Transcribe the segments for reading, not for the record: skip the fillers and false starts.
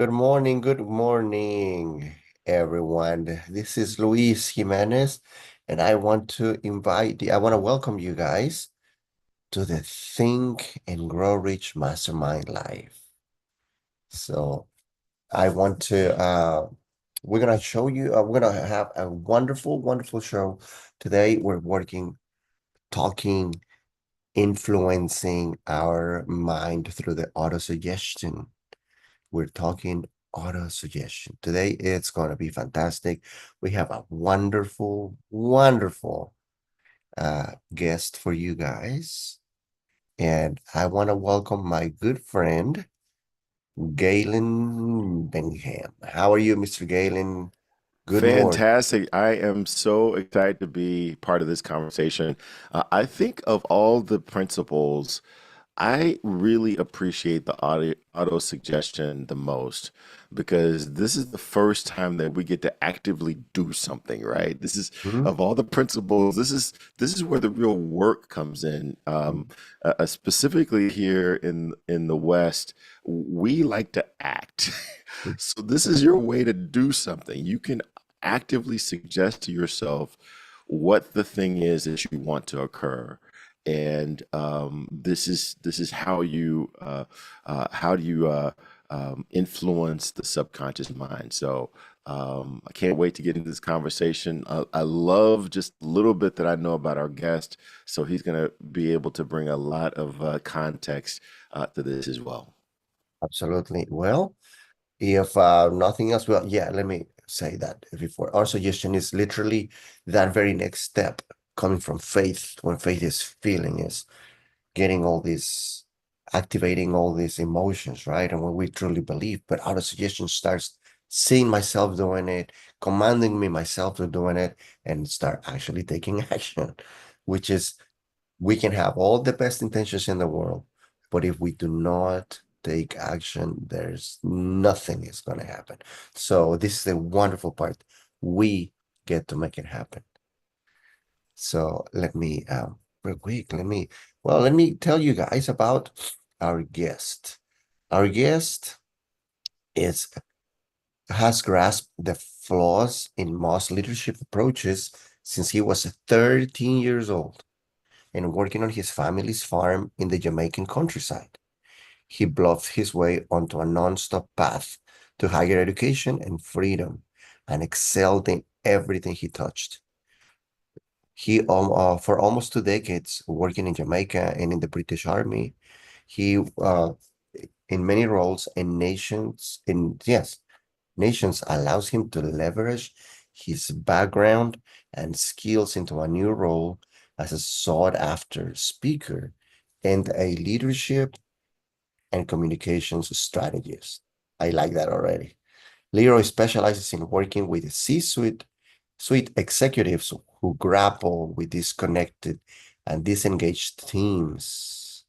Good morning, everyone. This is Luis Jimenez, and I want to welcome you guys to the Think and Grow Rich Mastermind Live. So I want to, we're going to show you, we're going to have a wonderful show. Today we're talking, influencing our mind through the auto suggestion. We're talking auto suggestion. Today it's going to be fantastic. We have a wonderful guest for you guys. And I want to welcome my good friend, Galen Bingham. How are you, Mr. Galen? Good morning. Fantastic. I am so excited to be part of this conversation. I think of all the principles, I really appreciate the auto suggestion the most because this is the first time that we get to actively do something, right? This is Mhm. of all the principles, this is where the real work comes in. Specifically here in the West, we like to act. So this is your way to do something. You can actively suggest to yourself what the thing is that you want to occur, and this is how do you influence the subconscious mind. So I can't wait to get into this conversation. I love just a little bit that I know about our guest, so he's going to be able to bring a lot of context to this as well. Absolutely. Well, if nothing else, well, yeah, let me say that before. Our suggestion is literally that very next step coming from faith, when faith is feeling is getting all these, activating all these emotions, right? And when we truly believe, but auto suggestion starts seeing myself doing it, commanding me myself to doing it, and start actually taking action, which is we can have all the best intentions in the world, but if we do not take action, there's nothing is going to happen. So this is the wonderful part. We get to make it happen. So let me real quick, let me tell you guys about our guest. Our guest is has grasped the flaws in most leadership approaches since he was 13 years old and working on his family's farm in the Jamaican countryside. He bluffed his way onto a non-stop path to higher education and freedom and excelled in everything he touched. For almost 2 decades, working in Jamaica and in the British Army, he, in many roles and nations allows him to leverage his background and skills into a new role as a sought-after speaker and a leadership and communications strategist. I like that already. Leroy specializes in working with suite executives who grapple with disconnected and disengaged teams.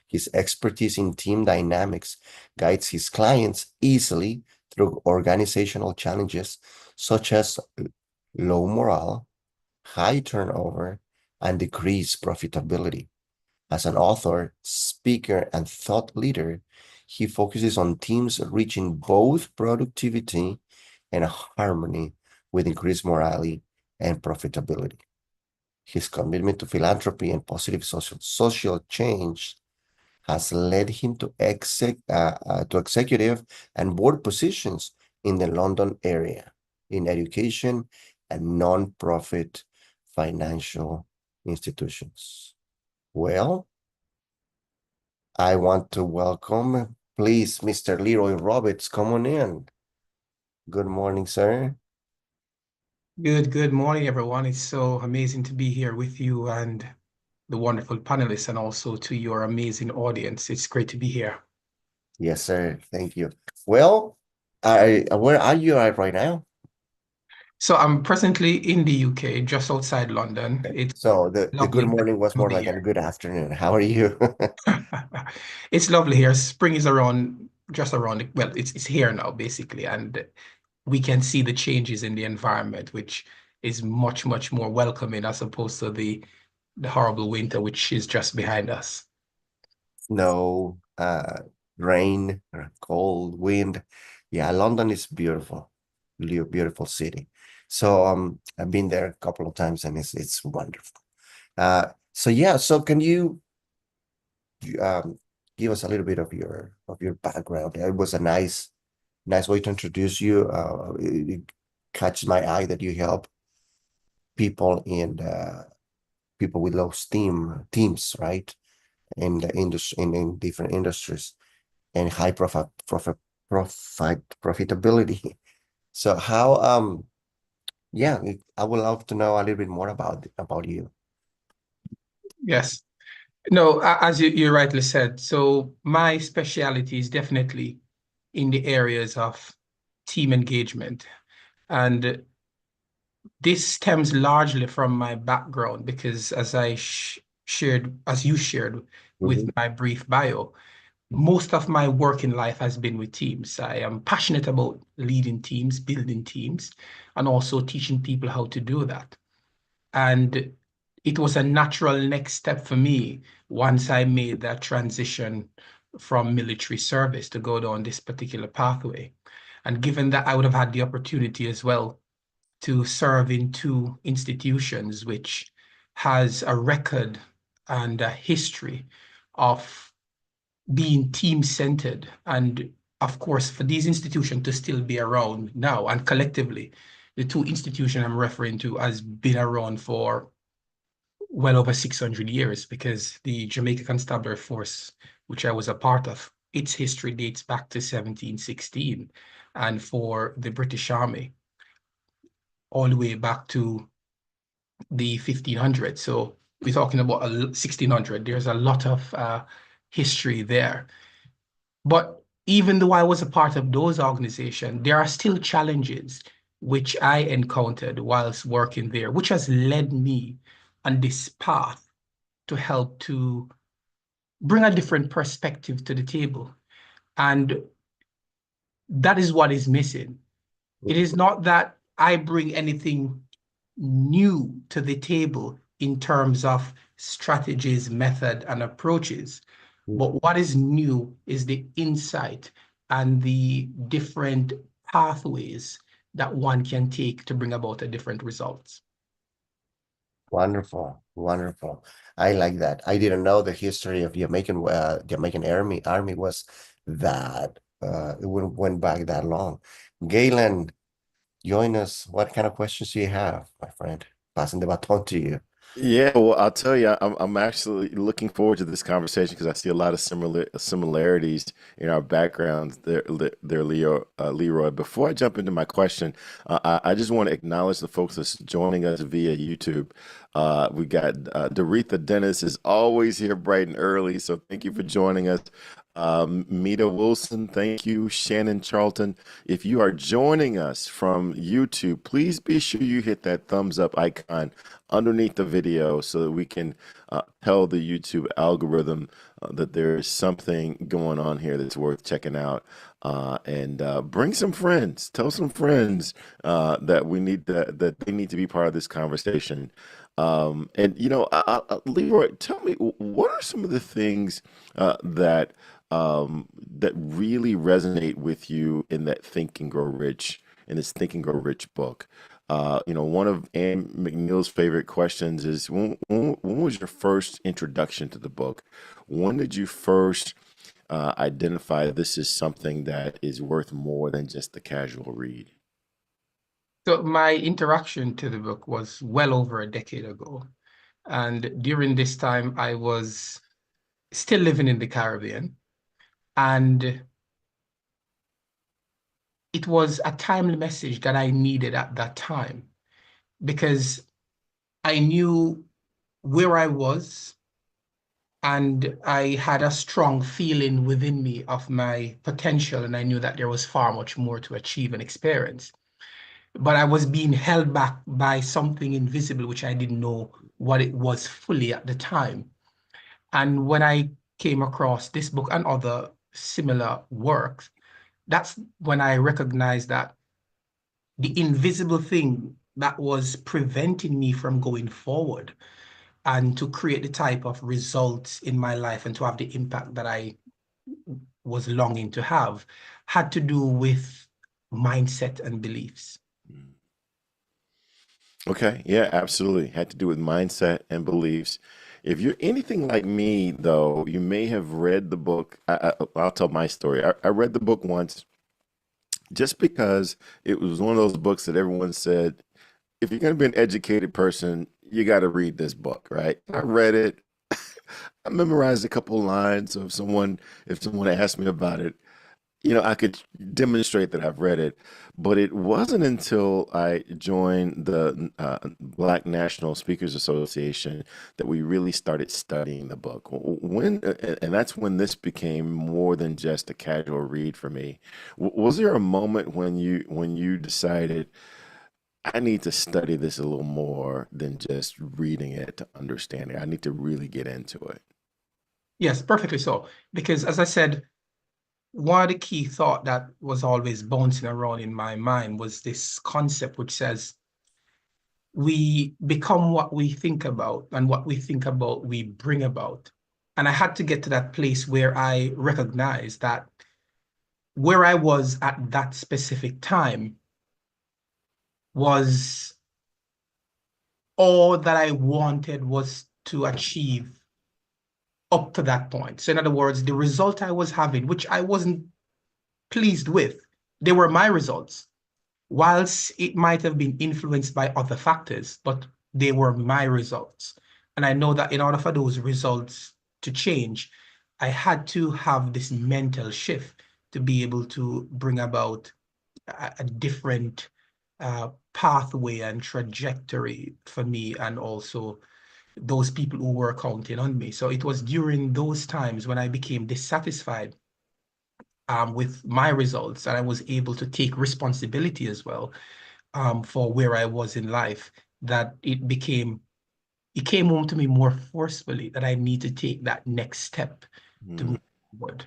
His expertise in team dynamics guides his clients easily through organizational challenges such as low morale, high turnover, and decreased profitability. As an author, speaker, and thought leader, he focuses on teams reaching both productivity and harmony with increased morale and profitability. His commitment to philanthropy and positive social change has led him to executive and board positions in the London area in education and non-profit financial institutions. Well, I want to welcome, please, Mr. Leroy Roberts. Come on in. Good morning, sir. Good morning, everyone. It's so amazing to be here with you and the wonderful panelists, and also to your amazing audience. It's great to be here. Yes, sir. Thank you. Well, where are you at right now? So I'm presently in the UK, just outside London. Okay. It's So the good lovely morning was more lovely like a here. good afternoon. How are you? It's lovely here. Spring is around, just around, well, it's here now, basically, and we can see the changes in the environment, which is much more welcoming as opposed to the horrible winter, which is just behind us. Snow, rain, cold, wind. Yeah, London is beautiful, really beautiful city. So I've been there a couple of times and it's wonderful. So yeah, so can you give us a little bit of your background? It was a nice way to introduce you. It catches my eye that you help people in people with low steam teams, right? In the industry in different industries and high profitability. So how yeah, I would love to know a little bit more about you. Yes. No, as you rightly said, so my specialty is definitely in the areas of team engagement. And this stems largely from my background because as I sh shared, as you shared with Mhm. my brief bio, most of my work in life has been with teams. I am passionate about leading teams, building teams, and also teaching people how to do that. And it was a natural next step for me once I made that transition from military service to go down this particular pathway. And given that I would have had the opportunity as well to serve in two institutions, which has a record and a history of being team-centered. And of course, for these institutions to still be around now and collectively, the two institutions I'm referring to has been around for well over 600 years because the Jamaica Constabulary Force, which I was a part of, its history dates back to 1716. And for the British Army, all the way back to the 1500s. So we're talking about 1600. There's a lot of history there. But even though I was a part of those organizations, there are still challenges which I encountered whilst working there, which has led me on this path to help to bring a different perspective to the table. And that is what is missing. It is not that I bring anything new to the table in terms of strategies, method, and approaches. But what is new is the insight and the different pathways that one can take to bring about a different results. Wonderful, wonderful. I like that. I didn't know the history of Jamaican army was that it went back that long. Galen, join us. What kind of questions do you have, my friend? Passing the baton to you. Yeah, well, I'll tell you, I'm actually looking forward to this conversation because I see a lot of similarities in our backgrounds there, Leroy. Before I jump into my question, I just want to acknowledge the folks that's joining us via YouTube. We got Doretha Dennis is always here bright and early, so thank you for joining us. Mita Wilson, thank you. Shannon Charlton. If you are joining us from YouTube, please be sure you hit that thumbs up icon underneath the video so that we can tell the YouTube algorithm that there is something going on here that's worth checking out. And bring some friends. Tell some friends that that they need to be part of this conversation. And Leroy, tell me, what are some of the things that really resonate with you in that Think and Grow Rich, in this Think and Grow Rich book? One of Anne McNeil's favorite questions is when was your first introduction to the book? When did you first identify this is something that is worth more than just the casual read? So my interaction to the book was well over a decade ago. And during this time, I was still living in the Caribbean. And it was a timely message that I needed at that time because I knew where I was and I had a strong feeling within me of my potential. And I knew that there was far much more to achieve and experience. But I was being held back by something invisible, which I didn't know what it was fully at the time. And when I came across this book and other similar works, that's when I recognized that the invisible thing that was preventing me from going forward and to create the type of results in my life and to have the impact that I was longing to have had to do with mindset and beliefs. Okay, yeah, absolutely. Had to do with mindset and beliefs. If you're anything like me, though, you may have read the book. I'll tell my story. I read the book once just because it was one of those books that everyone said, if you're going to be an educated person, you got to read this book, right? I read it. I memorized a couple lines of someone, if someone asked me about it, I could demonstrate that I've read it, but it wasn't until I joined the Black National Speakers Association that we really started studying the book. And that's when this became more than just a casual read for me. Was there a moment when you decided I need to study this a little more than just reading it to understand it? I need to really get into it. Yes, perfectly so. Because as I said, one of the key thought that was always bouncing around in my mind was this concept which says we become what we think about, and what we think about, we bring about. And I had to get to that place where I recognized that where I was at that specific time was all that I wanted was to achieve up to that point. So in other words, the result I was having, which I wasn't pleased with, they were my results. Whilst it might have been influenced by other factors, but they were my results. And I know that in order for those results to change, I had to have this mental shift to be able to bring about a different pathway and trajectory for me, and also those people who were counting on me. So it was during those times when I became dissatisfied with my results, and I was able to take responsibility as well for where I was in life, that it came home to me more forcefully that I need to take that next step to Hmm. move forward.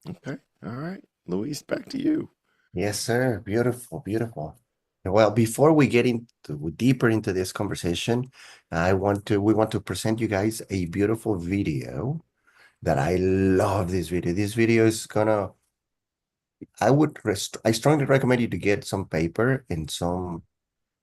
Okay. All right. Luis, back to you. Yes, sir. Beautiful, beautiful. Well, before we get into deeper into this conversation, we want to present you guys a beautiful video that I love this video. This video is gonna, I strongly recommend you to get some paper and some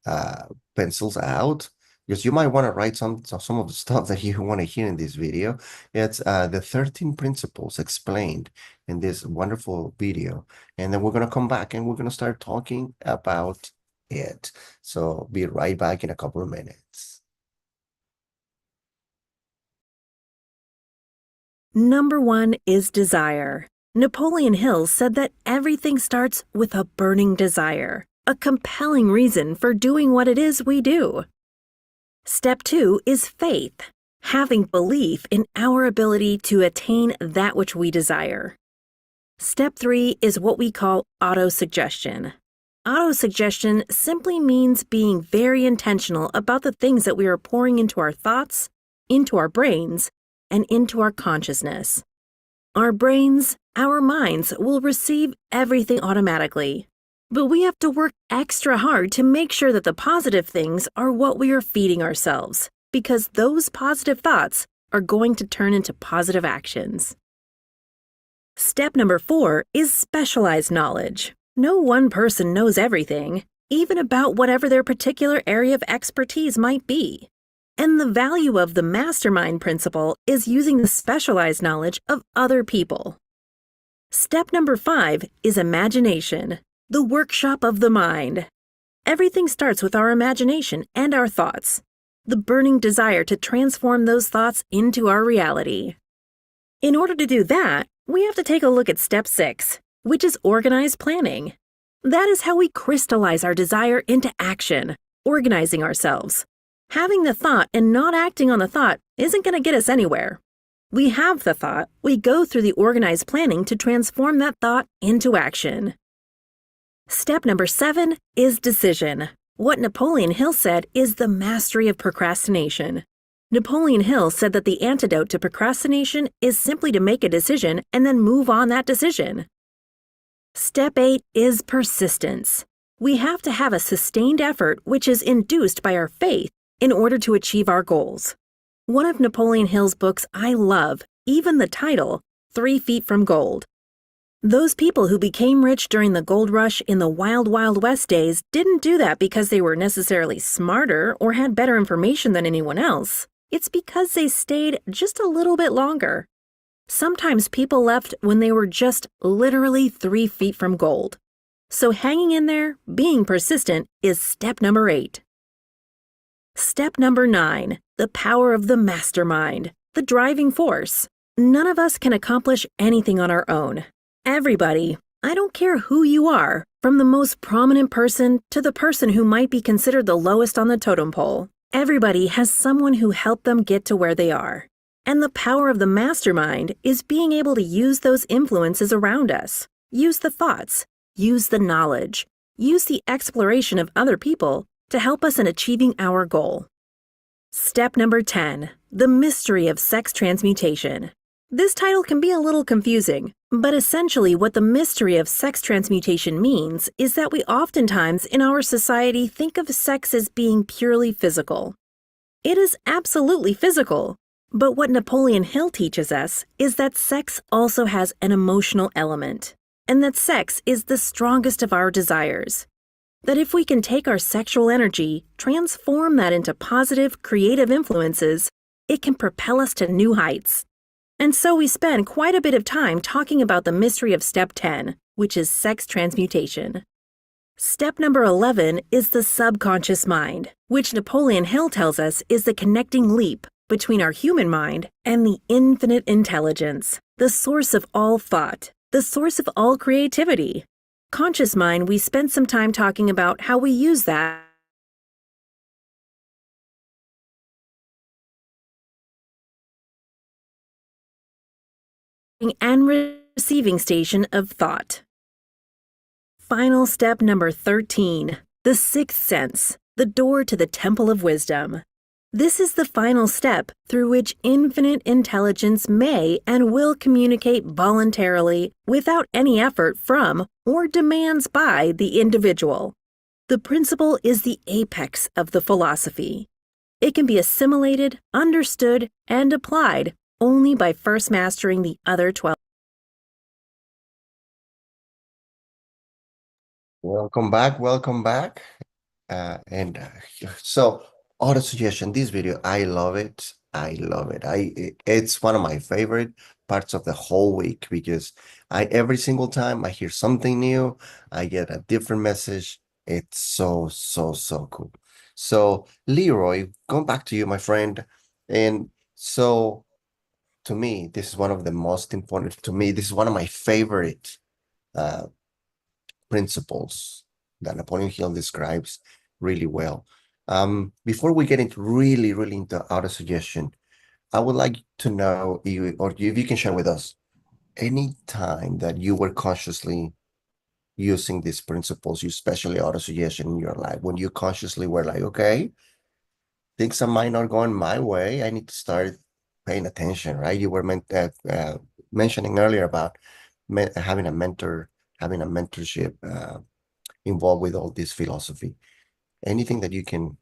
uh, pencils out, because you might want to write some of the stuff that you want to hear in this video. It's the 13 principles explained in this wonderful video. And then we're going to come back and we're going to start talking about it. So be right back in a couple of minutes. Number 1 is desire. Napoleon Hill said that everything starts with a burning desire, a compelling reason for doing what it is we do. Step 2 is faith, having belief in our ability to attain that which we desire. Step 3 is what we call autosuggestion. Autosuggestion simply means being very intentional about the things that we are pouring into our thoughts, into our brains, and into our consciousness. Our brains, our minds will receive everything automatically, but we have to work extra hard to make sure that the positive things are what we are feeding ourselves, because those positive thoughts are going to turn into positive actions. Step number 4 is specialized knowledge. No one person knows everything, even about whatever their particular area of expertise might be. And the value of the Mastermind principle is using the specialized knowledge of other people. Step number 5 is imagination, the workshop of the mind. Everything starts with our imagination and our thoughts, the burning desire to transform those thoughts into our reality. In order to do that, we have to take a look at step 6, which is organized planning. That is how we crystallize our desire into action, organizing ourselves. Having the thought and not acting on the thought isn't going to get us anywhere. We have the thought, we go through the organized planning to transform that thought into action. Step number 7 is decision. What Napoleon Hill said is the mastery of procrastination. Napoleon Hill said that the antidote to procrastination is simply to make a decision and then move on that decision. Step 8 is persistence. We have to have a sustained effort which is induced by our faith in order to achieve our goals. One of Napoleon Hill's books I love, even the title, 3 feet from gold. Those people who became rich during the gold rush in the Wild Wild West days didn't do that because they were necessarily smarter or had better information than anyone else. It's because they stayed just a little bit longer. Sometimes people left when they were just literally 3 feet from gold. So hanging in there, being persistent, is step number 8. Step number 9, the power of the mastermind, the driving force. None of us can accomplish anything on our own. Everybody, I don't care who you are, from the most prominent person to the person who might be considered the lowest on the totem pole, everybody has someone who helped them get to where they are. And the power of the mastermind is being able to use those influences around us, use the thoughts, use the knowledge, use the exploration of other people to help us in achieving our goal. Step number 10, the mystery of sex transmutation. This title can be a little confusing, but essentially what the mystery of sex transmutation means is that we oftentimes in our society think of sex as being purely physical. It is absolutely physical, but what Napoleon Hill teaches us is that sex also has an emotional element, and that sex is the strongest of our desires. That if we can take our sexual energy, transform that into positive, creative influences, it can propel us to new heights. And so we spend quite a bit of time talking about the mystery of step 10, which is sex transmutation. Step number 11 is the subconscious mind, which Napoleon Hill tells us is the connecting leap between our human mind and the infinite intelligence, the source of all thought, the source of all creativity. Conscious mind, we spent some time talking about how we use that and receiving station of thought. Final step number 13, the sixth sense, the door to the temple of wisdom. This is the final step through which infinite intelligence may and will communicate voluntarily without any effort from or demands by the individual. The principle is the apex of the philosophy. It can be assimilated, understood, and applied only by first mastering the other 12. Welcome back, welcome back. So auto suggestion, this video, I love it. I love it. It's one of my favorite parts of the whole week because every single time I hear something new, I get a different message. It's so cool. So Leroy, going back to you, my friend. And so to me, this is one of the most important, to me, this is one of my favorite principles that Napoleon Hill describes really well. Before we get into really into auto suggestion, I would like to know if you can share with us any time that you were consciously using these principles, especially auto suggestion in your life, when you consciously were like, okay, things might not going my way. I need to start paying attention, right? You were mentioning earlier about having a mentor, having a mentorship involved with all this philosophy. Anything that you can,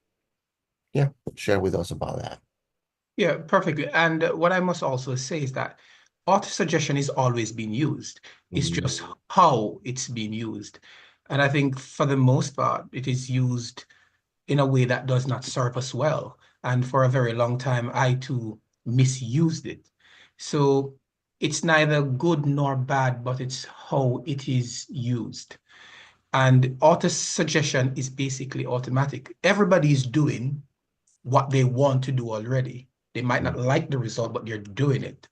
share with us about that? Yeah, perfectly. And what I must also say is that auto-suggestion is always being used. It's just how it's being used. And I think for the most part, it is used in a way that does not serve us well. And for a very long time, I too misused it. So it's neither good nor bad, but it's how it is used. And auto-suggestion is basically automatic. Everybody is doing what they want to do already. They might not like the result, but they're doing it.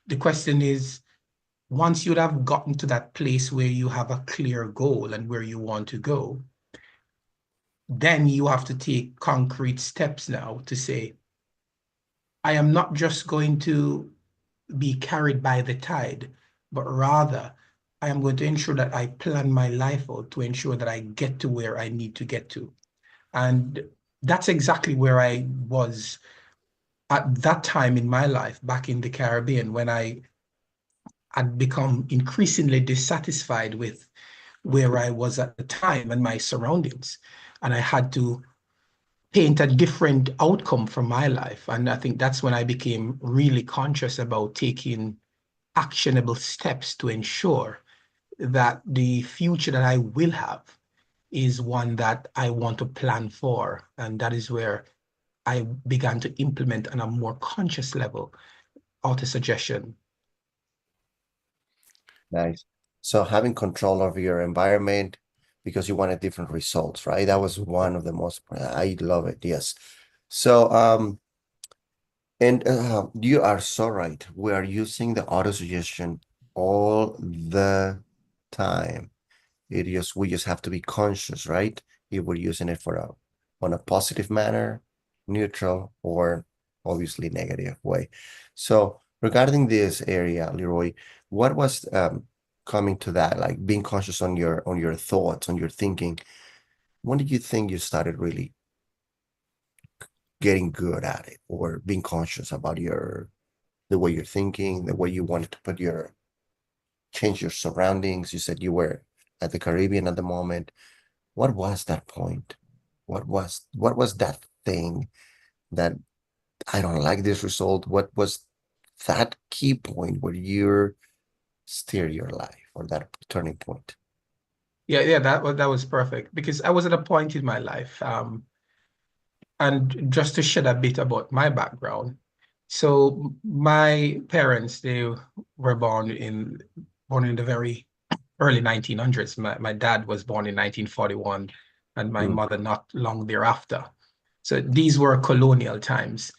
The question is, once you'd have gotten to that place where you have a clear goal and where you want to go, then you have to take concrete steps now to say, I am not just going to be carried by the tide, but rather I am going to ensure that I plan my life out to ensure that I get to where I need to get to. And that's exactly where I was at that time in my life back in the Caribbean, when I had become increasingly dissatisfied with where I was at the time and my surroundings. And I had to paint a different outcome for my life. And I think that's when I became really conscious about taking actionable steps to ensure that the future that I will have is one that I want to plan for. And that is where I began to implement on a more conscious level auto-suggestion. Nice. So having control over your environment because you wanted different results, right? That was one of the most, I love it. Yes. So, and you are so right. We are using the auto suggestion all the time. We just have to be conscious, right? If we're using it for on a positive manner, neutral, or obviously negative way. So regarding this area, Leroy, what was coming to that, like being conscious on your thoughts, on your thinking? When did you think you started really getting good at it, or being conscious about the way you're thinking, the way you wanted to change your surroundings? You said you were at the Caribbean at the moment. What was that point? What was that thing that I don't like this result? What was that key point where you steer your life, or that turning point? Yeah, that was perfect because I was at a point in my life, and just to shed a bit about my background. So my parents, they were born in the very early 1900s. My dad was born in 1941 and my Mm, mother not long thereafter. So these were colonial times,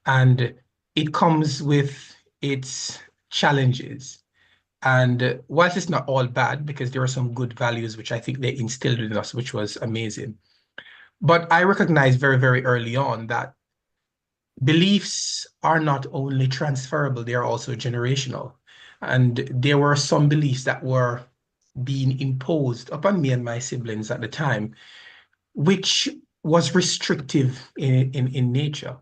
and it comes with its challenges. And whilst it's not all bad, because there are some good values which I think they instilled in us, which was amazing. But I recognized very, very early on that beliefs are not only transferable, they are also generational. And there were some beliefs that were being imposed upon me and my siblings at the time, which was restrictive in nature.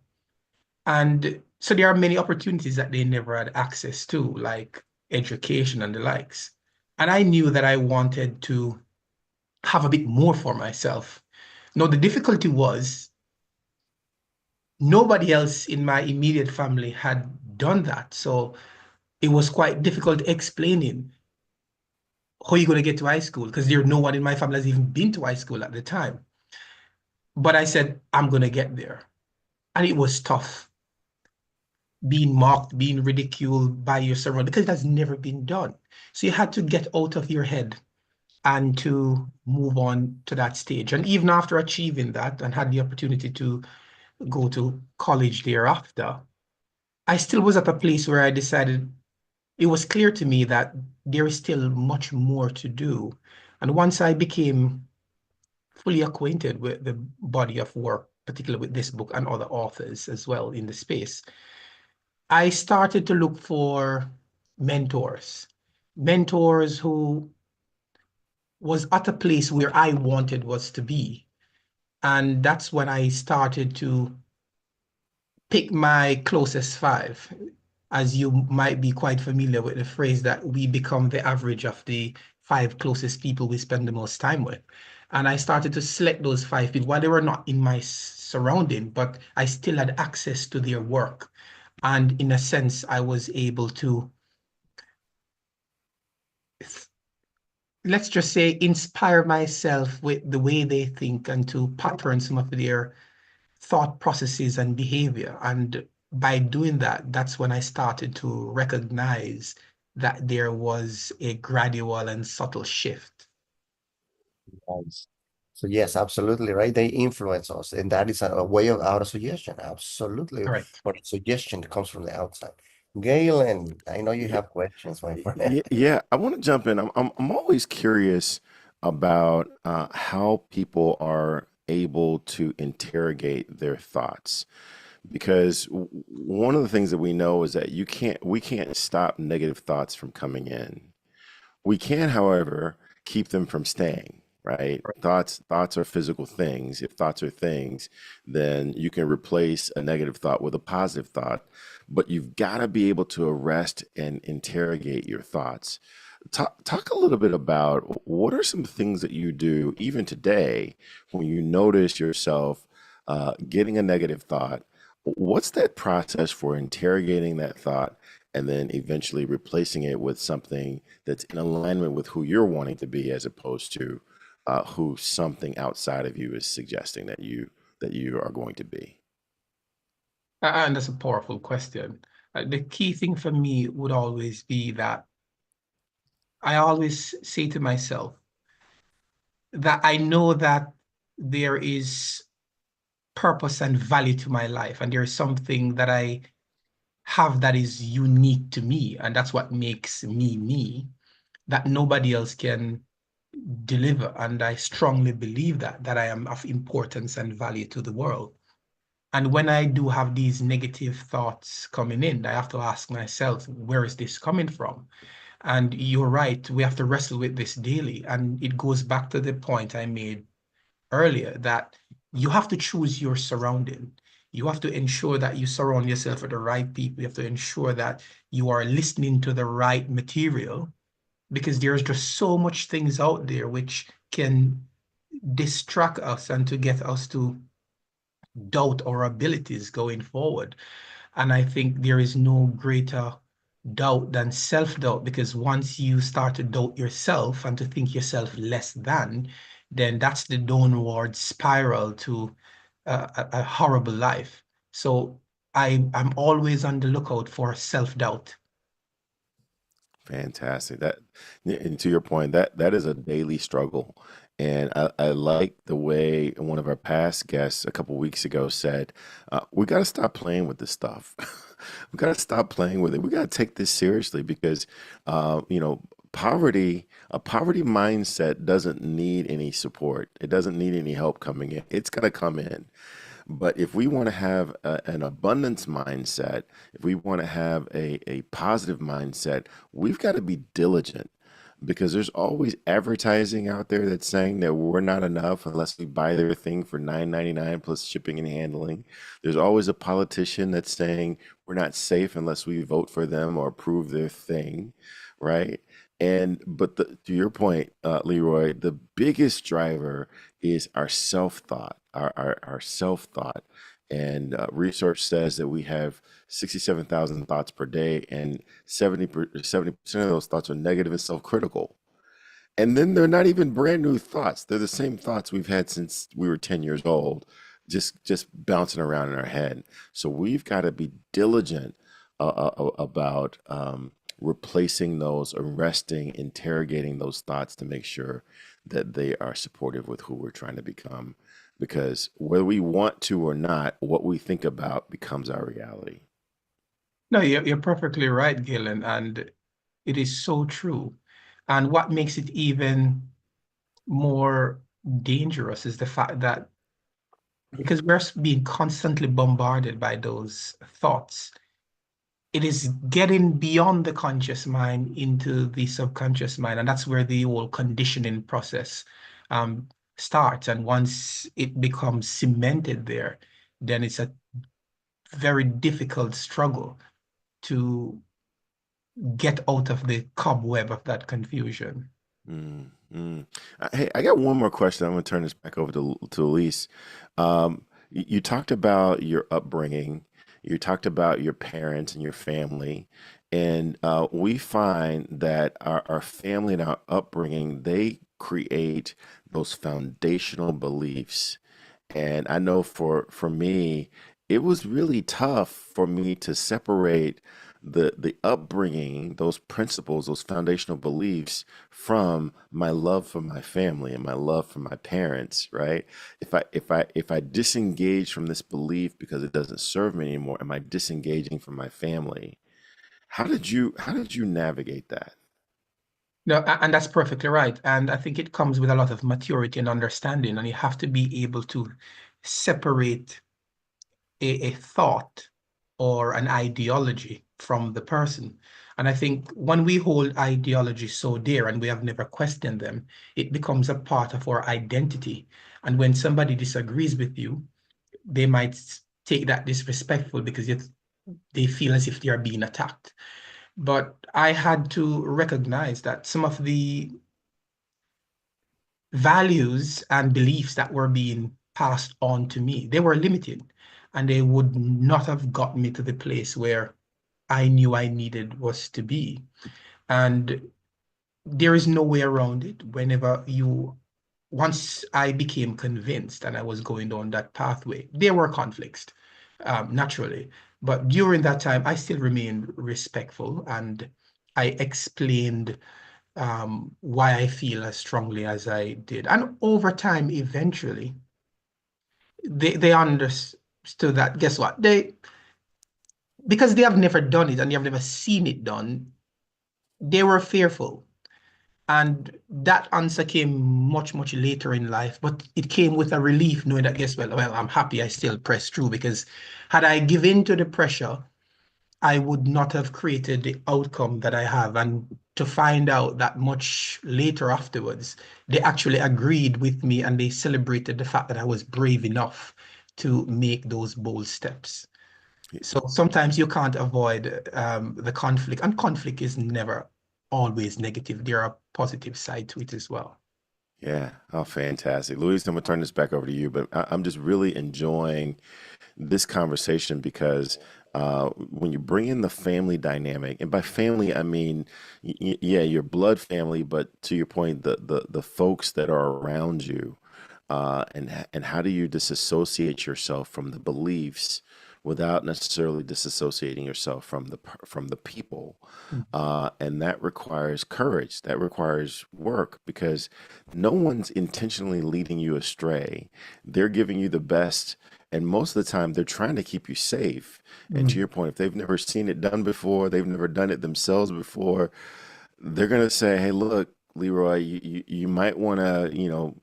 And so there are many opportunities that they never had access to, like education and the likes. And I knew that I wanted to have a bit more for myself. Now, the difficulty was nobody else in my immediate family had done that. So it was quite difficult explaining how you're going to get to high school because there no one in my family has even been to high school at the time. But I said, I'm going to get there. And it was tough being mocked, being ridiculed by your surroundings because it has never been done. So you had to get out of your head and to move on to that stage. And even after achieving that and had the opportunity to go to college thereafter, I still was at a place where I decided it was clear to me that there is still much more to do. And once I became fully acquainted with the body of work, particularly with this book and other authors as well in the space, I started to look for mentors, mentors who was at a place where I wanted was to be. And that's when I started to pick my closest five. As you might be quite familiar with the phrase that we become the average of the five closest people we spend the most time with. And I started to select those five people while they were not in my surrounding, but I still had access to their work. And in a sense, I was able to, let's just say, inspire myself with the way they think and to pattern some of their thought processes and behavior. And by doing that, that's when I started to recognize that there was a gradual and subtle shift. nice. So yes, absolutely right. They influence us, and that is a way of auto suggestion. Absolutely, Correct. but suggestion comes from the outside. Galen, I know you Yeah, have questions, my friend. yeah. I want to jump in. I'm always curious about how people are able to interrogate their thoughts. Because one of the things that we know is that we can't stop negative thoughts from coming in. We can, however, keep them from staying, right? Thoughts are physical things. If thoughts are things, then you can replace a negative thought with a positive thought, but you've got to be able to arrest and interrogate your thoughts. Talk a little bit about what are some things that you do even today when you notice yourself getting a negative thought. What's that process for interrogating that thought and then eventually replacing it with something that's in alignment with who you're wanting to be, as opposed to who something outside of you is suggesting that you are going to be. And that's a powerful question. The key thing for me would always be that I always say to myself that I know that there is purpose and value to my life, and there is something that I have that is unique to me, and that's what makes me me, that nobody else can deliver. And I strongly believe that I am of importance and value to the world. And when I do have these negative thoughts coming in, I have to ask myself, where is this coming from? And you're right, we have to wrestle with this daily. And it goes back to the point I made earlier, that you have to choose your surrounding. You have to ensure that you surround yourself with the right people. You have to ensure that you are listening to the right material, because there's just so much things out there which can distract us and to get us to doubt our abilities going forward. And I think there is no greater doubt than self-doubt, because once you start to doubt yourself and to think yourself less than, then that's the downward spiral to a horrible life. So I'm always on the lookout for self-doubt. Fantastic. That, and to your point, that is a daily struggle. And I like the way one of our past guests a couple weeks ago said, we got to stop playing with this stuff. We got to stop playing with it. We got to take this seriously, because, poverty, a poverty mindset doesn't need any support. It doesn't need any help coming in. It's going to come in. But if we want to have an abundance mindset, if we want to have a positive mindset, we've got to be diligent, because there's always advertising out there that's saying that we're not enough unless we buy their thing for $9.99 plus shipping and handling. There's always a politician that's saying we're not safe unless we vote for them or approve their thing, right? To your point, Leroy, the biggest driver is our self-thought, our self-thought. And research says that we have 67,000 thoughts per day, and 70% of those thoughts are negative and self-critical. And then they're not even brand new thoughts. They're the same thoughts we've had since we were 10 years old, just bouncing around in our head. So we've got to be diligent about replacing those, arresting, interrogating those thoughts to make sure that they are supportive with who we're trying to become. Because whether we want to or not, what we think about becomes our reality. No, you're perfectly right, Gillen, and it is so true. And what makes it even more dangerous is the fact that because we're being constantly bombarded by those thoughts, it is getting beyond the conscious mind into the subconscious mind. And that's where the whole conditioning process um, starts. And once it becomes cemented there, then it's a very difficult struggle to get out of the cobweb of that confusion. Mm, mm. Hey, I got one more question. I'm going to turn this back over to Elise. You talked about your upbringing. You talked about your parents and your family. And we find that our family and our upbringing, they create those foundational beliefs. And I know for me, it was really tough for me to separate the upbringing, those principles, those foundational beliefs from my love for my family and my love for my parents, right? If I disengage from this belief because it doesn't serve me anymore, am I disengaging from my family? How did you navigate that? No, and that's perfectly right. And I think it comes with a lot of maturity and understanding, and you have to be able to separate a thought or an ideology from the person. And I think when we hold ideology so dear and we have never questioned them, it becomes a part of our identity. And when somebody disagrees with you, they might take that disrespectful because they feel as if they are being attacked. But I had to recognize that some of the values and beliefs that were being passed on to me, they were limited, and they would not have got me to the place where I knew I needed was to be. And there is no way around it. Once I became convinced and I was going down that pathway, there were conflicts, naturally. But during that time, I still remained respectful and I explained why I feel as strongly as I did. And over time, eventually, they understood that, guess what? Because they have never done it and they have never seen it done, they were fearful. And that answer came much, much later in life, but it came with a relief knowing that, guess well, I'm happy I still pressed through, because had I given to the pressure, I would not have created the outcome that I have. And to find out that much later afterwards, they actually agreed with me and they celebrated the fact that I was brave enough to make those bold steps. So sometimes you can't avoid the conflict, and conflict is never always negative. There are positive side to it as well. Yeah. Oh, fantastic. Luis, I'm gonna turn this back over to you, but I'm just really enjoying this conversation because when you bring in the family dynamic, and by family I mean, yeah, your blood family, but to your point, the folks that are around you, and how do you disassociate yourself from the beliefs without necessarily disassociating yourself from from the people, Mm. and that requires courage. That requires work because no one's intentionally leading you astray. They're giving you the best. And most of the time, they're trying to keep you safe. And to Mm. your point, if they've never seen it done before, they've never done it themselves before, they're going to say, hey, look, Leroy, you might want to,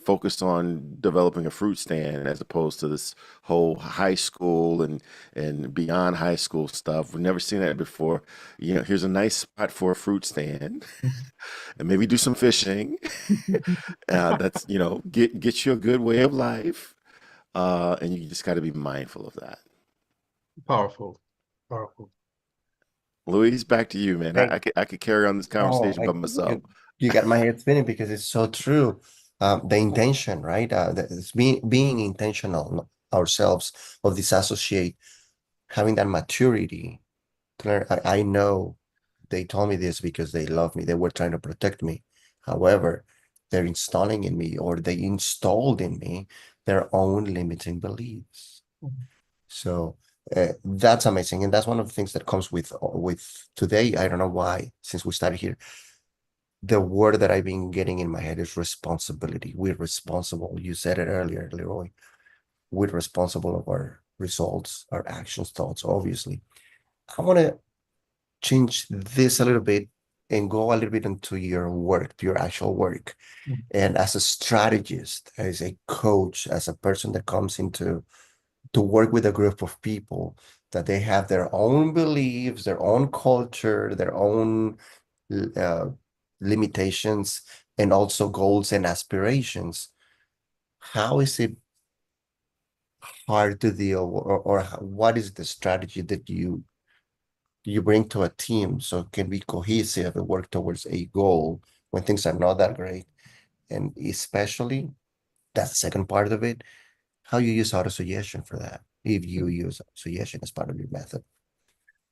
focus on developing a fruit stand as opposed to this whole high school and beyond high school stuff. We've never seen that before. Here's a nice spot for a fruit stand and maybe do some fishing. That's, get you a good way of life. And you just got to be mindful of that. Powerful, powerful. Louise, back to you, man. I Thank could I could carry on this Oh, conversation by myself. you got my head spinning because it's so true. The intention, right? It's being intentional ourselves of disassociate, having that maturity. To learn, I know they told me this because they love me. They were trying to protect me. However, they're installing in me, or they installed in me, their own limiting beliefs. So that's amazing, and that's one of the things that comes with today. I don't know why, since we started here, the word that I've been getting in my head is responsibility. We're responsible. You said it earlier, Leroy. We're responsible of our results, our actions, thoughts, obviously. I want to change this a little bit and go a little bit into your work, to your actual work. Mm. And as a strategist, as a coach, as a person that comes into to work with a group of people, that they have their own beliefs, their own culture, their own uh, limitations, and also goals and aspirations. How is it hard to deal, or what is the strategy that you bring to a team so it can be cohesive and work towards a goal when things are not that great? And especially that's the second part of it, how you use auto-suggestion for that, if you use suggestion as part of your method.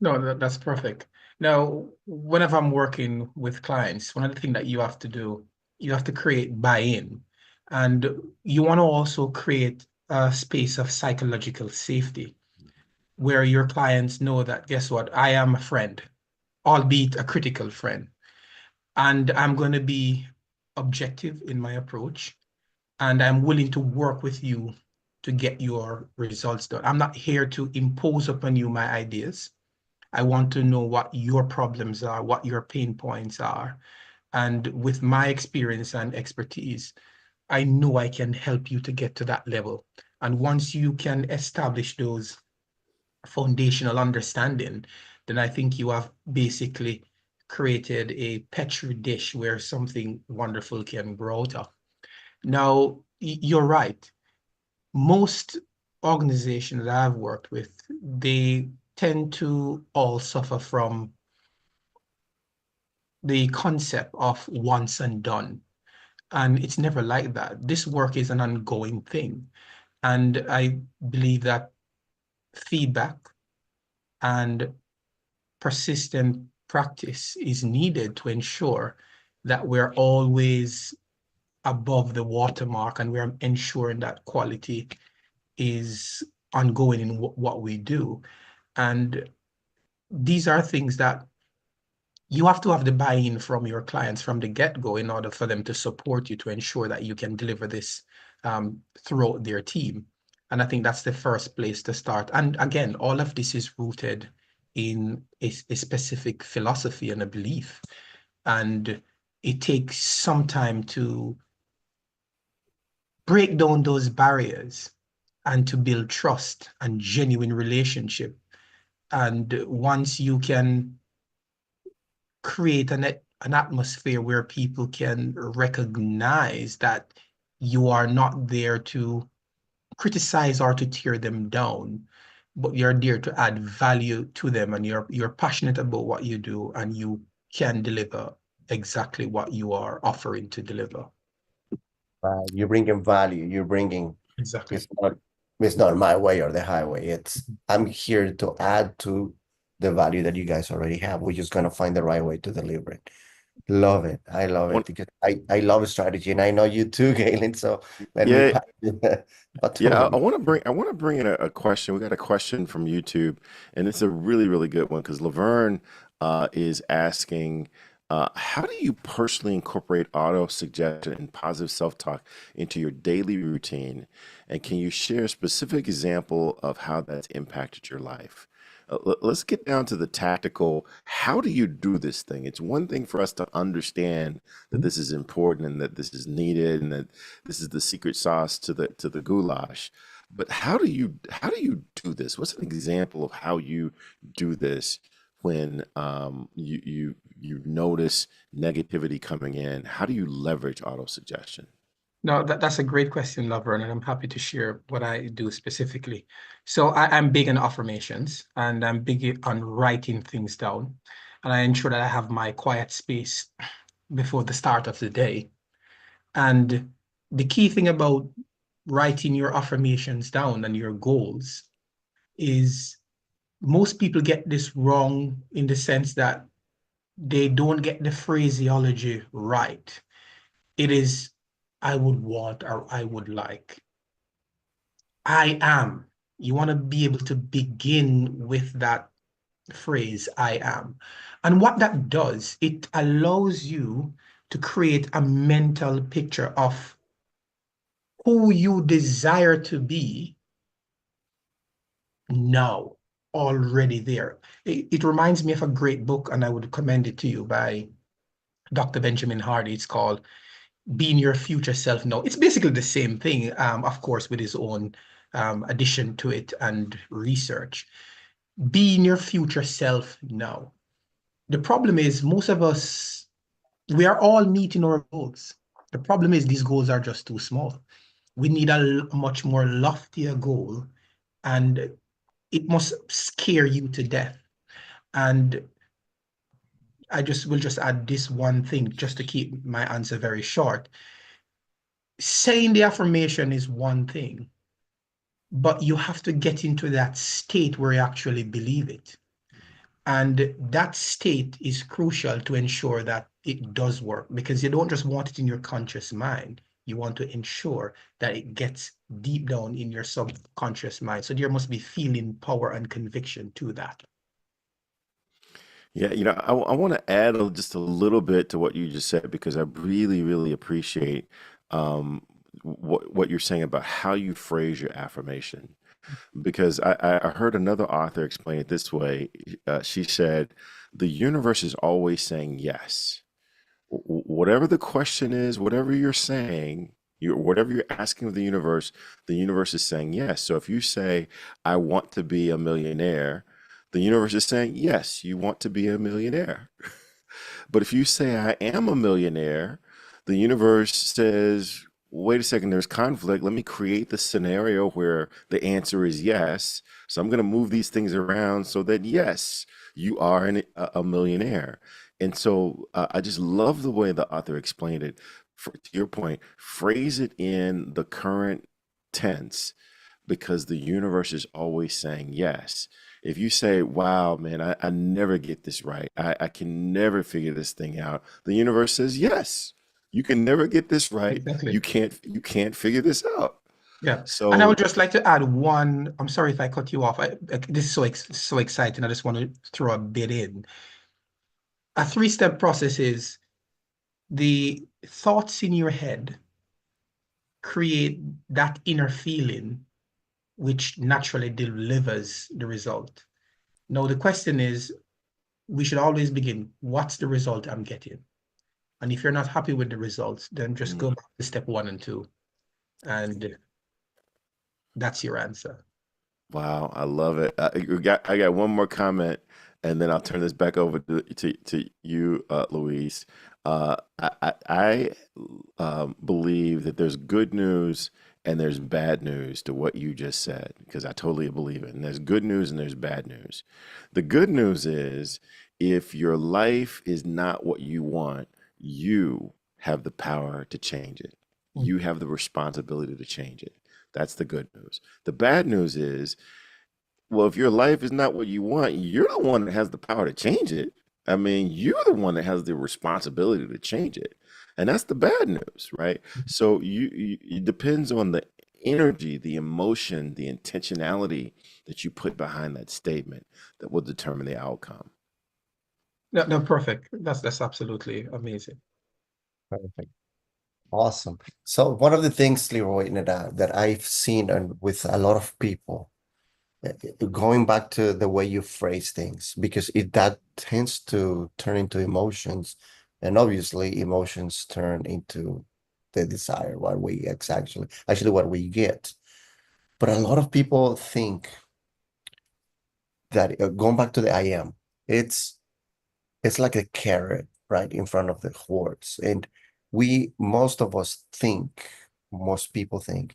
No, that's perfect. Now, whenever I'm working with clients, one of the things that you have to do, you have to create buy-in, and you want to also create a space of psychological safety where your clients know that, guess what, I am a friend, albeit a critical friend, and I'm going to be objective in my approach, and I'm willing to work with you to get your results done. I'm not here to impose upon you my ideas. I want to know what your problems are, what your pain points are. And with my experience and expertise, I know I can help you to get to that level. And once you can establish those foundational understanding, then I think you have basically created a petri dish where something wonderful can grow out of. Now, you're right. Most organizations that I've worked with, they tend to all suffer from the concept of once and done. And it's never like that. This work is an ongoing thing. And I believe that feedback and persistent practice is needed to ensure that we're always above the watermark and we're ensuring that quality is ongoing in what we do. And these are things that you have to have the buy-in from your clients from the get-go in order for them to support you to ensure that you can deliver this throughout their team. And I think that's the first place to start. And again, all of this is rooted in a specific philosophy and a belief. And it takes some time to break down those barriers and to build trust and genuine relationship. And once you can create an atmosphere where people can recognize that you are not there to criticize or to tear them down, but you're there to add value to them, and you're passionate about what you do and you can deliver exactly what you are offering to deliver. You're bringing value. You're bringing Exactly. it's not my way or the highway. It's I'm here to add to the value that you guys already have. We're just gonna find the right way to deliver it. Love it. I love One, it because I love strategy and I know you too, Galen. So let me yeah, pass the baton yeah. over. I want to bring in a question. We got a question from YouTube, and it's a really, really good one because Laverne is asking, how do you personally incorporate auto suggestion and positive self-talk into your daily routine? And can you share a specific example of how that's impacted your life? Let's get down to the tactical. How do you do this thing? It's one thing for us to understand that this is important and that this is needed and that this is the secret sauce to the goulash. But how do you do this? What's an example of how you do this when you notice negativity coming in? How do you leverage auto suggestion? No, that's a great question, Lover, and I'm happy to share what I do specifically. So I'm big on affirmations and I'm big on writing things down. And I ensure that I have my quiet space before the start of the day. And the key thing about writing your affirmations down and your goals is most people get this wrong in the sense that they don't get the phraseology right. It is, I would want or I would like. I am. You want to be able to begin with that phrase, I am. And what that does, it allows you to create a mental picture of who you desire to be now, already there. It reminds me of a great book, and I would commend it to you by Dr. Benjamin Hardy. It's called Being Your Future Self Now. It's basically the same thing, of course, with his own addition to it and research. Being your future self now. The problem is most of us, we are all meeting our goals. The problem is these goals are just too small. We need a much more loftier goal, and it must scare you to death. And I just will just add this one thing just to keep my answer very short. Saying the affirmation is one thing, but you have to get into that state where you actually believe it. And that state is crucial to ensure that it does work, because you don't just want it in your conscious mind. You want to ensure that it gets deep down in your subconscious mind. So there must be feeling, power, and conviction to that. Yeah, I want to add just a little bit to what you just said because I really, really appreciate um, what you're saying about how you phrase your affirmation. Because I heard another author explain it this way. She said, the universe is always saying yes. Whatever the question is, whatever you're saying, whatever you're asking of the universe is saying yes. So if you say, I want to be a millionaire, the universe is saying, yes, you want to be a millionaire. But if you say, I am a millionaire, the universe says, wait a second, there's conflict. Let me create the scenario where the answer is yes. So I'm going to move these things around so that, yes, you are a millionaire. And so I just love the way the author explained it. To your point, phrase it in the current tense because the universe is always saying yes. If you say, wow, man, I never get this right. I can never figure this thing out. The universe says, yes, you can never get this right. Exactly. You can't figure this out. Yeah. And I would So, just like to add one. I'm sorry if I cut you off. This is so exciting. I just want to throw a bit in. A three-step process is the thoughts in your head create that inner feeling, which naturally delivers the result. Now, the question is, we should always begin, what's the result I'm getting? And if you're not happy with the results, then just go mm, back to step 1 and 2, and that's your answer. wow, I love it. I got one more comment, and then I'll turn this back over to you, Louise. I believe that there's good news and there's bad news to what you just said, because I totally believe it. And there's good news and there's bad news. The good news is if your life is not what you want, you have the power to change it. Mm. You have the responsibility to change it. That's the good news. The bad news is, well, if your life is not what you want, you're the one that has the power to change it. I mean, you're the one that has the responsibility to change it. And that's the bad news, right? So it depends on the energy, the emotion, the intentionality that you put behind that statement that will determine the outcome. No, no, perfect. That's absolutely amazing. Perfect. Awesome. So one of the things, Leroy, that I've seen and with a lot of people, going back to the way you phrase things, because that tends to turn into emotions, and obviously emotions turn into the desire, what we actually what we get. But a lot of people think that going back to the I am, it's it's like a carrot right in front of the horse, and most of us think, most people think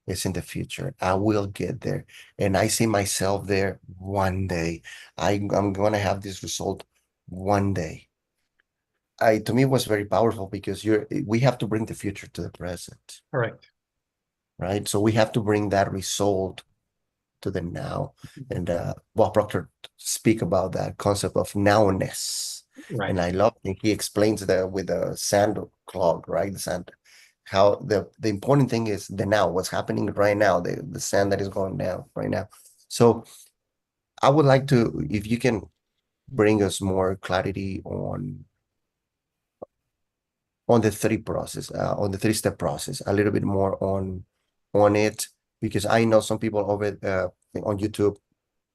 it's in the future. I will get there. And I see myself there one day. I'm gonna have this result one day. To me it was very powerful because we have to bring the future to the present, Correct. right? So we have to bring that result to the now. And Bob Proctor speak about that concept of nowness. Right. And I love it. He explains that with the sand clog, right? The sand, how the important thing is the now, what's happening right now, the sand that is going down right now. So I would like to, if you can bring us more clarity on the on the three-step process, a little bit more on it, because I know some people over on YouTube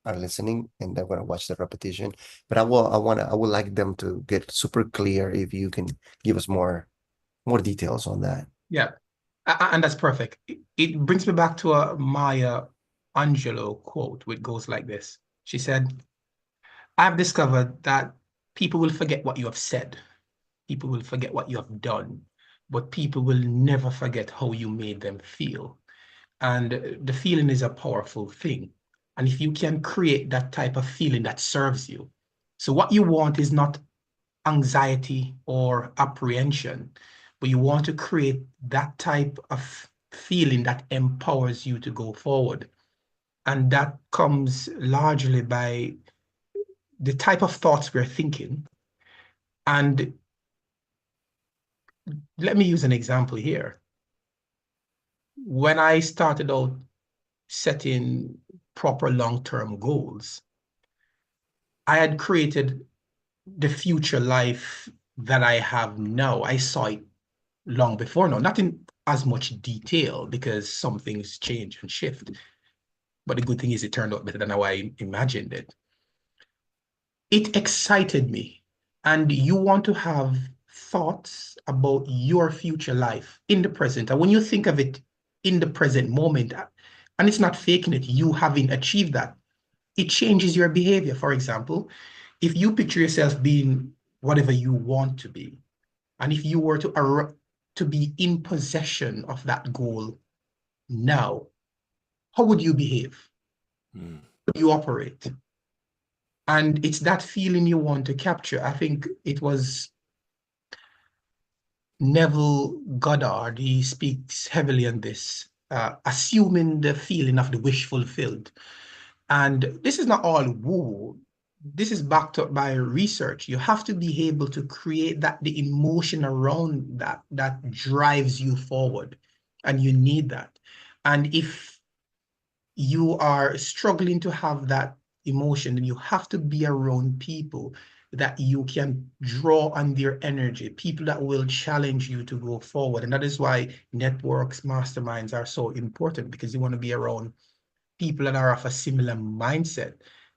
are listening and they're going to watch the repetition, but I would like them to get super clear if you can give us more details on that. Yeah. And that's perfect. It brings me back to a Maya Angelou quote, which goes like this. She said, I've discovered that people will forget what you have said. People will forget what you have done, but people will never forget how you made them feel. And the feeling is a powerful thing. And if you can create that type of feeling that serves you. So what you want is not anxiety or apprehension, but you want to create that type of feeling that empowers you to go forward. And that comes largely by the type of thoughts we're thinking. And let me use an example here. When I started out setting proper long-term goals, I had created the future life that I have now. I saw it long before now, not in as much detail because some things change and shift. But the good thing is it turned out better than how I imagined it. It excited me. And you want to have thoughts about your future life in the present. And when you think of it in the present moment, and it's not faking it, you having achieved that, it changes your behavior. For example, if you picture yourself being whatever you want to be, and if you were to be in possession of that goal now, how would you behave? Mm. How would you operate? And it's that feeling you want to capture. I think it was Neville Goddard, he speaks heavily on this, assuming the feeling of the wish fulfilled. And this is not all woo. This is backed up by research. You have to be able to create the emotion around that drives you forward. And you need that. And if you are struggling to have that emotion, then you have to be around people that you can draw on their energy, people that will challenge you to go forward. And that is why networks, masterminds are so important, because you want to be around people that are of a similar mindset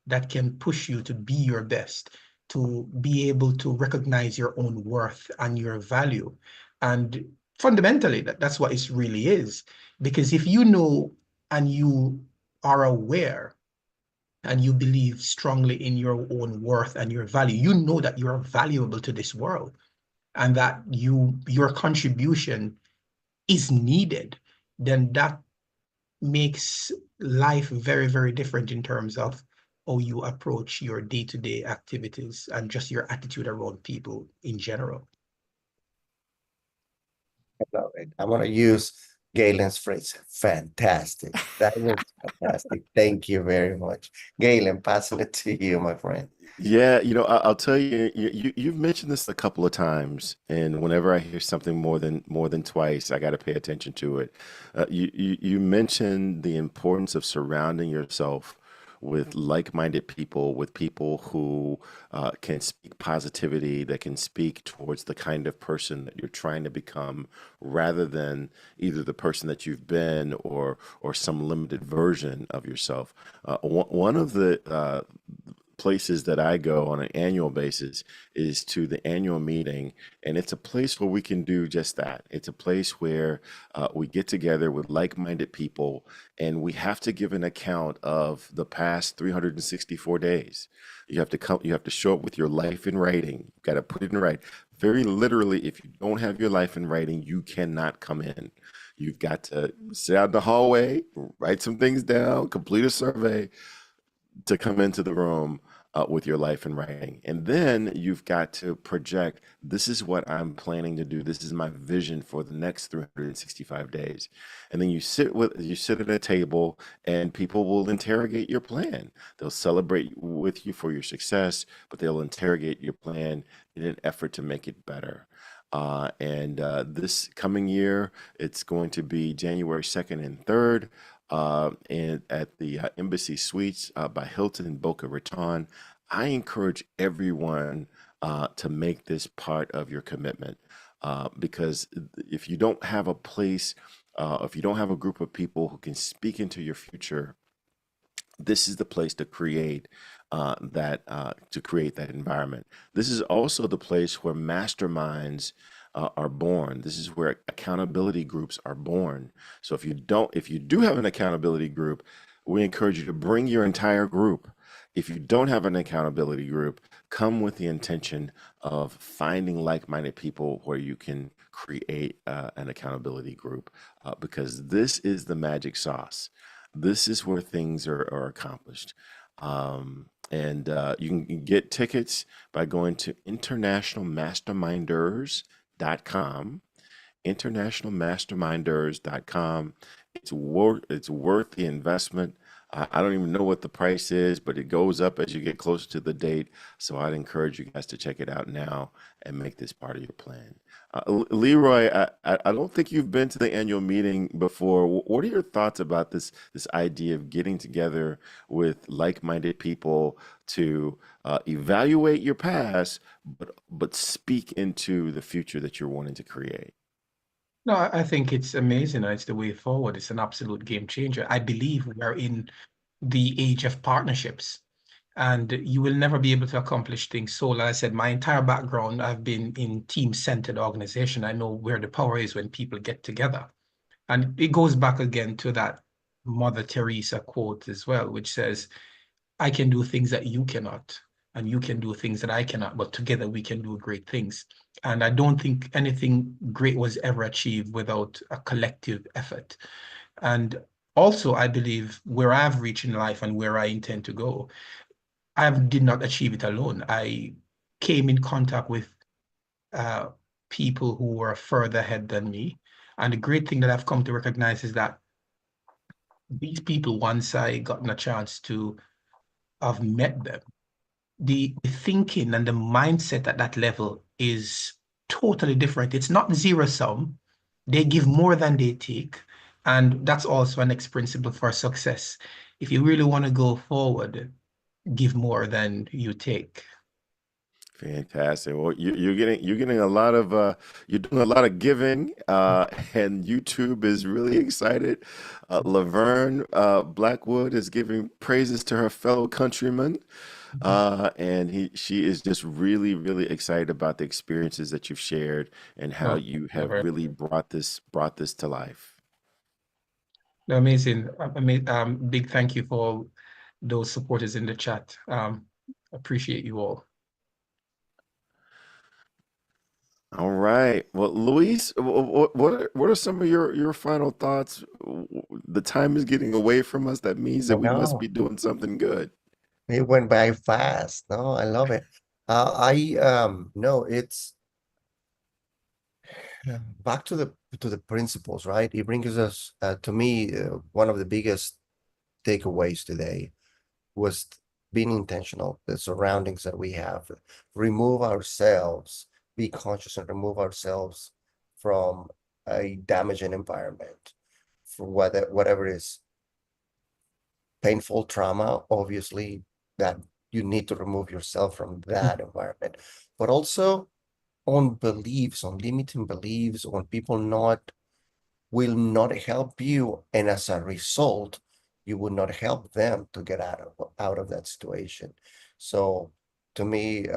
that can push you to be your best, to be able to recognize your own worth and your value. And fundamentally, that's what it really is. Because if you know and you are aware and you believe strongly in your own worth and your value, you know that you're valuable to this world and that your contribution is needed, then that makes life very, very different in terms of how you approach your day-to-day activities and just your attitude around people in general. I love it. I want to use Galen's phrase. Fantastic. That was fantastic. Thank you very much. Galen, passing it to you, my friend. Yeah, I'll tell you, you've mentioned this a couple of times, and whenever I hear something more than twice, I got to pay attention to it. You mentioned the importance of surrounding yourself with like-minded people, with people who can speak positivity, that can speak towards the kind of person that you're trying to become, rather than either the person that you've been or some limited version of yourself. One of the places that I go on an annual basis is to the annual meeting, and it's a place where we can do just that. It's a place where we get together with like-minded people, and we have to give an account of the past 364 days. You have to come, you have to show up with your life in writing. You got to put it in writing. Very literally, if you don't have your life in writing, you cannot come in. You've got to sit out in the hallway, write some things down, complete a survey to come into the room with your life in writing. And then you've got to project, this is what I'm planning to do. This is my vision for the next 365 days. And then you sit at a table, and people will interrogate your plan. They'll celebrate with you for your success, but they'll interrogate your plan in an effort to make it better. And this coming year, it's going to be January 2nd and 3rd, and at the Embassy Suites by Hilton in Boca Raton. I encourage everyone to make this part of your commitment, because if you don't have a place, if you don't have a group of people who can speak into your future, this is the place to create that environment. This is also the place where masterminds are born. This is where accountability groups are born. So if you do have an accountability group, we encourage you to bring your entire group. If you don't have an accountability group, come with the intention of finding like-minded people where you can create an accountability group, because this is the magic sauce. This is where things are accomplished. And you can get tickets by going to internationalmasterminders.com. Internationalmasterminders.com. It's worth the investment. I don't even know what the price is, but it goes up as you get closer to the date. So I'd encourage you guys to check it out now and make this part of your plan. Leroy, I don't think you've been to the annual meeting before. What are your thoughts about this idea of getting together with like-minded people to evaluate your past, but speak into the future that you're wanting to create? No, I think it's amazing. It's the way forward. It's an absolute game changer. I believe we are in the age of partnerships, and you will never be able to accomplish things solo. Like I said, my entire background, I've been in team-centered organization. I know where the power is when people get together. And it goes back again to that Mother Teresa quote as well, which says, I can do things that you cannot, and you can do things that I cannot, but together we can do great things. And I don't think anything great was ever achieved without a collective effort. And also, I believe where I've reached in life and where I intend to go, I did not achieve it alone. I came in contact with uh, people who were further ahead than me. And the great thing that I've come to recognize is that these people, once I gotten a chance to have met them, the thinking and the mindset at that level is totally different. It's not zero sum. They give more than they take. And that's also an next principle for success. If you really want to go forward, give more than you take. Fantastic. Well, you're getting a lot of you're doing a lot of giving, and YouTube is really excited. Laverne Blackwood is giving praises to her fellow countrymen, and she is just really really excited about the experiences that you've shared and how No, you have never. really brought this to life. No, amazing. Big thank you for those supporters in the chat. Appreciate you all. All right. Well, Luis, what are some of your final thoughts? The time is getting away from us. That means I that we must be know. doing something good. It went by fast. No, I love it. No, it's back to the principles, right? It brings us to me one of the biggest takeaways today was being intentional, the surroundings that we have, remove ourselves, be conscious and remove ourselves from a damaging environment, for whatever is painful trauma, obviously, that you need to remove yourself from that environment, but also on beliefs, on limiting beliefs, on people not will not help you, and as a result, you will not help them to get out of that situation. So, to me,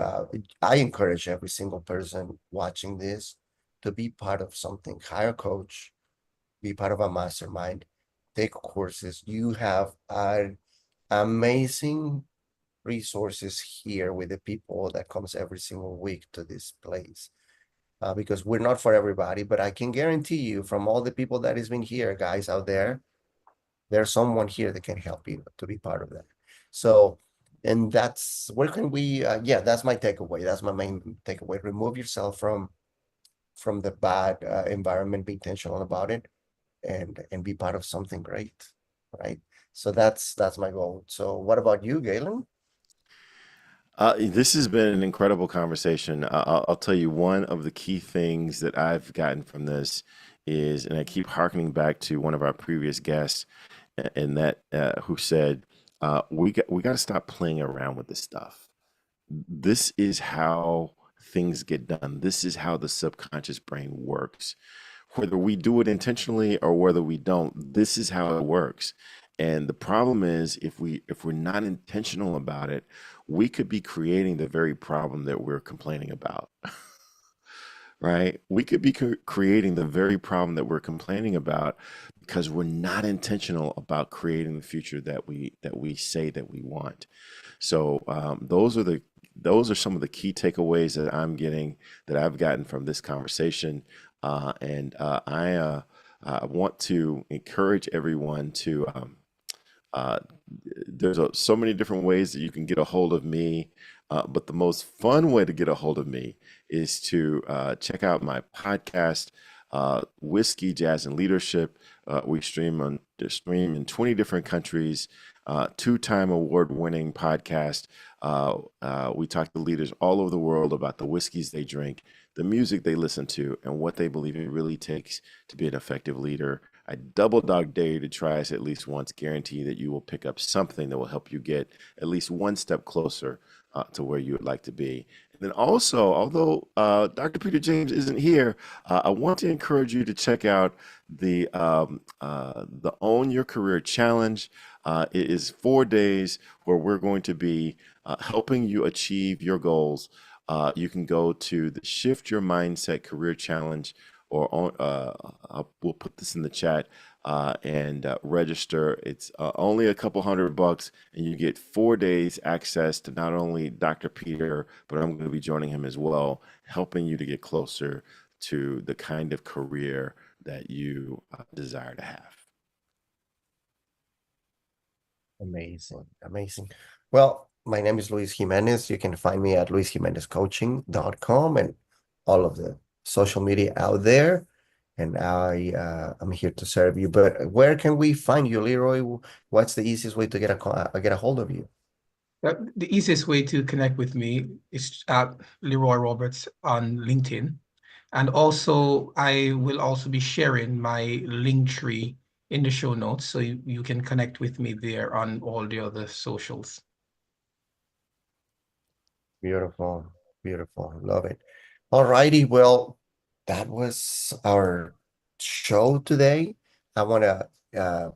I encourage every single person watching this to be part of something. Hire a coach, be part of a mastermind, take courses. You have amazing resources here with the people that comes every single week to this place. Because we're not for everybody, but I can guarantee you from all the people that has been here, guys out there, there's someone here that can help you to be part of that. So, and that's where can we, yeah, that's my takeaway. That's my main takeaway. Remove yourself from the bad environment, be intentional about it, and be part of something great, right? So that's my goal. So what about you, Galen? This has been an incredible conversation. I'll tell you one of the key things that I've gotten from this is, and I keep harkening back to one of our previous guests, and that who said, we got to stop playing around with this stuff. This is how things get done. This is how the subconscious brain works. Whether we do it intentionally or whether we don't, this is how it works. And the problem is if we're not intentional about it, we could be creating the very problem that we're complaining about. Right? We could be creating the very problem that we're complaining about because we're not intentional about creating the future that we say that we want. So those are some of the key takeaways that I've gotten from this conversation, and I want to encourage everyone to. Uh, there's so many different ways that you can get a hold of me, but the most fun way to get a hold of me is to check out my podcast, Whiskey, Jazz, and Leadership. We stream in 20 different countries. Two-time award-winning podcast. We talk to leaders all over the world about the whiskeys they drink, the music they listen to, and what they believe it really takes to be an effective leader. I double dog dare you to try us at least once, guarantee that you will pick up something that will help you get at least one step closer to where you would like to be. And then also, although Dr. Peter James isn't here, I want to encourage you to check out the Own Your Career Challenge. It is 4 days where we're going to be helping you achieve your goals. You can go to the Shift Your Mindset Career Challenge, or we'll put this in the chat and register. It's only a couple $100, and you get 4 days access to not only Dr. Peter, but I'm going to be joining him as well, helping you to get closer to the kind of career that you desire to have. Amazing, amazing. Well, my name is Luis Jimenez. You can find me at luisjimenezcoaching.com and all of the social media out there. and I'm here to serve you. But where can we find you, Leroy? What's the easiest way to get a hold of you? The easiest way to connect with me is at Leroy Roberts on LinkedIn. And also, I will also be sharing my link tree in the show notes, so you can connect with me there on all the other socials. Beautiful, beautiful. Love it. All righty. Well, that was our show today. I want to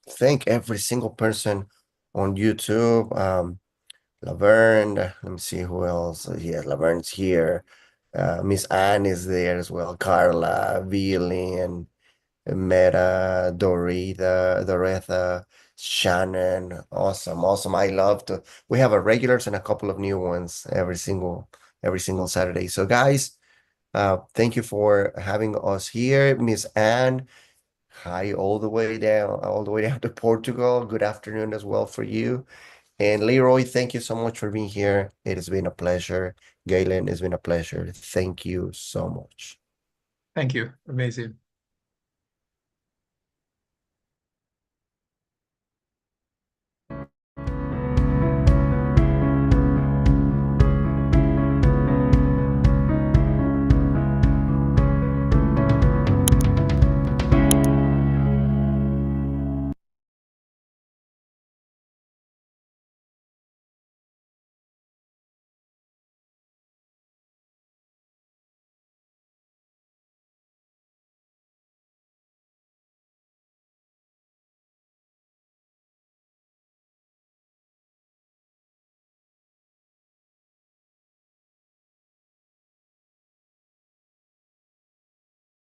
thank every single person on YouTube. Laverne, let me see who else. Yeah, Laverne's here. Miss Anne is there as well. Carla, Violin, Meta, Doretha, Shannon. Awesome, awesome. I love to. We have a regulars and a couple of new ones every single Saturday. So guys, thank you for having us here. Miss Anne, hi all the way down to Portugal. Good afternoon as well for you. And Leroy, thank you so much for being here. It has been a pleasure. Galen, it's been a pleasure. Thank you so much. Thank you. Amazing.